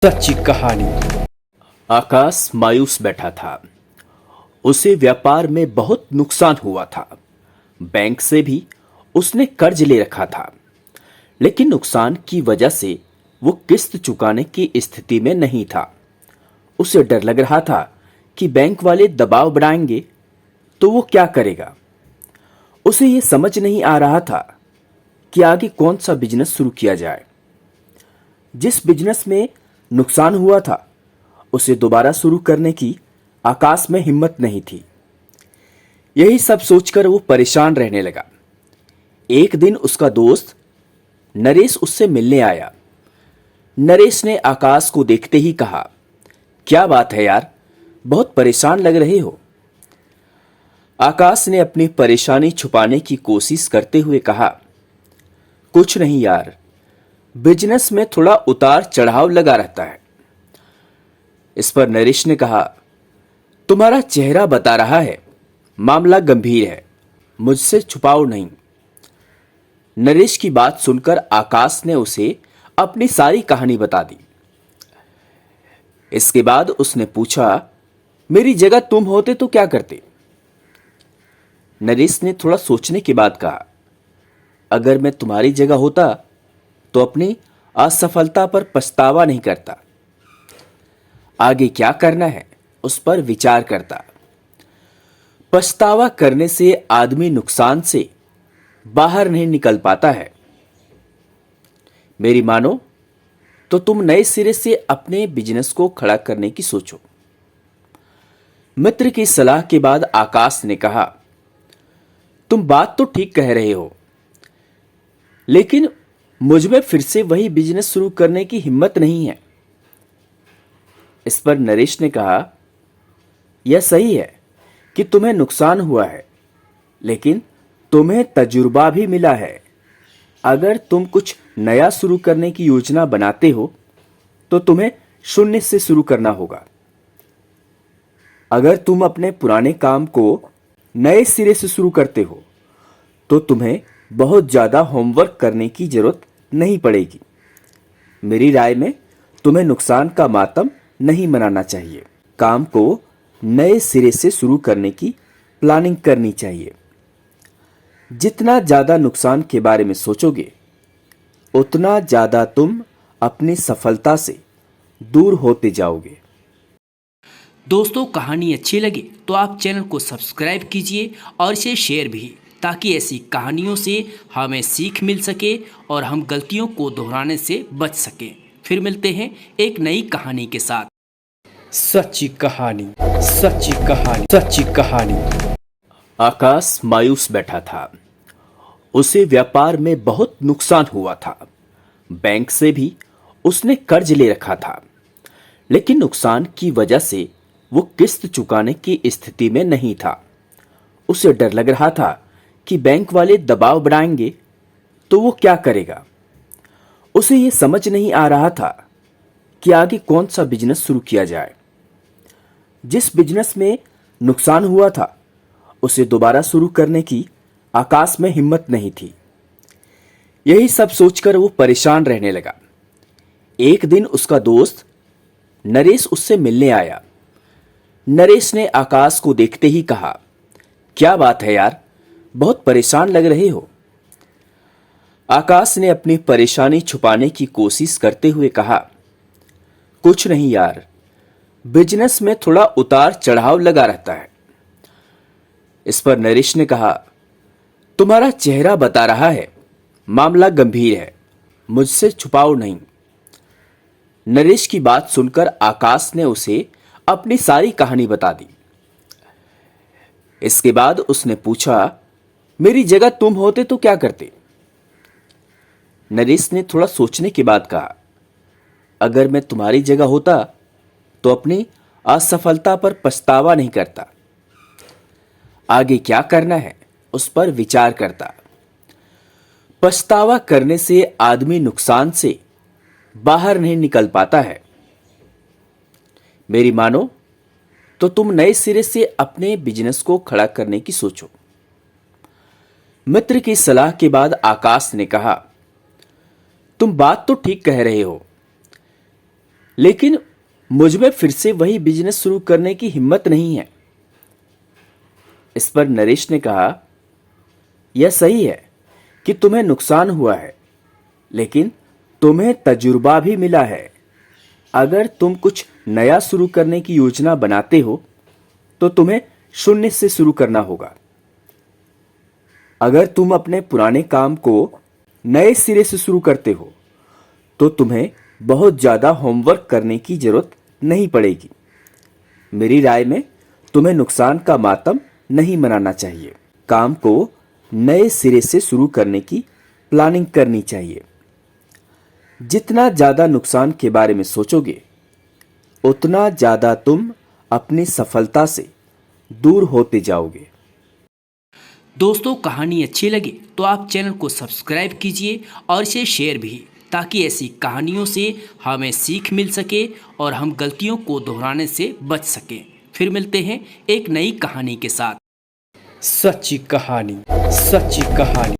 सच्ची कहानी। आकाश मायूस बैठा था। उसे व्यापार में बहुत नुकसान हुआ था। बैंक से भी उसने कर्ज ले रखा था, लेकिन नुकसान की वजह से वो किस्त चुकाने की स्थिति में नहीं था। उसे डर लग रहा था कि बैंक वाले दबाव बढ़ाएंगे तो वो क्या करेगा। उसे ये समझ नहीं आ रहा था कि आगे कौन सा बिजनेस शुरू किया जाए। जिस बिजनेस में नुकसान हुआ था उसे दोबारा शुरू करने की आकाश में हिम्मत नहीं थी। यही सब सोचकर वो परेशान रहने लगा। एक दिन उसका दोस्त नरेश उससे मिलने आया। नरेश ने आकाश को देखते ही कहा, क्या बात है यार, बहुत परेशान लग रहे हो। आकाश ने अपनी परेशानी छुपाने की कोशिश करते हुए कहा, कुछ नहीं यार, बिजनेस में थोड़ा उतार चढ़ाव लगा रहता है। इस पर नरेश ने कहा, तुम्हारा चेहरा बता रहा है मामला गंभीर है, मुझसे छुपाओ नहीं। नरेश की बात सुनकर आकाश ने उसे अपनी सारी कहानी बता दी। इसके बाद उसने पूछा, मेरी जगह तुम होते तो क्या करते। नरेश ने थोड़ा सोचने के बाद कहा, अगर मैं तुम्हारी जगह होता तो अपनी असफलता पर पछतावा नहीं करता। आगे क्या करना है उस पर विचार करता। पछतावा करने से आदमी नुकसान से बाहर नहीं निकल पाता है। मेरी मानो तो तुम नए सिरे से अपने बिजनेस को खड़ा करने की सोचो। मित्र की सलाह के बाद आकाश ने कहा, तुम बात तो ठीक कह रहे हो, लेकिन मुझमें फिर से वही बिजनेस शुरू करने की हिम्मत नहीं है। इस पर नरेश ने कहा, यह सही है कि तुम्हें नुकसान हुआ है, लेकिन तुम्हें तजुर्बा भी मिला है। अगर तुम कुछ नया शुरू करने की योजना बनाते हो तो तुम्हें शून्य से शुरू करना होगा। अगर तुम अपने पुराने काम को नए सिरे से शुरू करते हो तो तुम्हें बहुत ज्यादा होमवर्क करने की जरूरत नहीं पड़ेगी। मेरी राय में तुम्हें नुकसान का मातम नहीं मनाना चाहिए। काम को नए सिरे से शुरू करने की प्लानिंग करनी चाहिए। जितना ज्यादा नुकसान के बारे में सोचोगे उतना ज्यादा तुम अपनी सफलता से दूर होते जाओगे। दोस्तों, कहानी अच्छी लगी तो आप चैनल को सब्सक्राइब कीजिए और इसे शेयर भी, ताकि ऐसी कहानियों से हमें सीख मिल सके और हम गलतियों को दोहराने से बच सकें। फिर मिलते हैं एक नई कहानी के साथ। सच्ची कहानी। सच्ची कहानी। सच्ची कहानी। आकाश मायूस बैठा था। उसे व्यापार में बहुत नुकसान हुआ था। बैंक से भी उसने कर्ज ले रखा था, लेकिन नुकसान की वजह से वो किस्त चुकाने की स्थिति में नहीं था। उसे डर लग रहा था कि बैंक वाले दबाव बढ़ाएंगे तो वो क्या करेगा। उसे ये समझ नहीं आ रहा था कि आगे कौन सा बिजनेस शुरू किया जाए। जिस बिजनेस में नुकसान हुआ था उसे दोबारा शुरू करने की आकाश में हिम्मत नहीं थी। यही सब सोचकर वो परेशान रहने लगा। एक दिन उसका दोस्त नरेश उससे मिलने आया। नरेश ने आकाश को देखते ही कहा, क्या बात है यार, बहुत परेशान लग रहे हो। आकाश ने अपनी परेशानी छुपाने की कोशिश करते हुए कहा, कुछ नहीं यार, बिजनेस में थोड़ा उतार चढ़ाव लगा रहता है। इस पर नरेश ने कहा, तुम्हारा चेहरा बता रहा है मामला गंभीर है, मुझसे छुपाओ नहीं। नरेश की बात सुनकर आकाश ने उसे अपनी सारी कहानी बता दी। इसके बाद उसने पूछा, मेरी जगह तुम होते तो क्या करते। नरेश ने थोड़ा सोचने के बाद कहा, अगर मैं तुम्हारी जगह होता तो अपनी असफलता पर पछतावा नहीं करता। आगे क्या करना है उस पर विचार करता। पछतावा करने से आदमी नुकसान से बाहर नहीं निकल पाता है। मेरी मानो तो तुम नए सिरे से अपने बिजनेस को खड़ा करने की सोचो। मित्र की सलाह के बाद आकाश ने कहा, तुम बात तो ठीक कह रहे हो, लेकिन मुझ में फिर से वही बिजनेस शुरू करने की हिम्मत नहीं है। इस पर नरेश ने कहा, यह सही है कि तुम्हें नुकसान हुआ है, लेकिन तुम्हें तजुर्बा भी मिला है। अगर तुम कुछ नया शुरू करने की योजना बनाते हो तो तुम्हें शून्य से शुरू करना होगा। अगर तुम अपने पुराने काम को नए सिरे से शुरू करते हो तो तुम्हें बहुत ज्यादा होमवर्क करने की जरूरत नहीं पड़ेगी। मेरी राय में तुम्हें नुकसान का मातम नहीं मनाना चाहिए। काम को नए सिरे से शुरू करने की प्लानिंग करनी चाहिए। जितना ज्यादा नुकसान के बारे में सोचोगे उतना ज्यादा तुम अपनी सफलता से दूर होते जाओगे। दोस्तों कहानी अच्छी लगे तो आप चैनल को सब्सक्राइब कीजिए और इसे शेयर भी, ताकि ऐसी कहानियों से हमें सीख मिल सके और हम गलतियों को दोहराने से बच सकें। फिर मिलते हैं एक नई कहानी के साथ। सच्ची कहानी, सच्ची कहानी।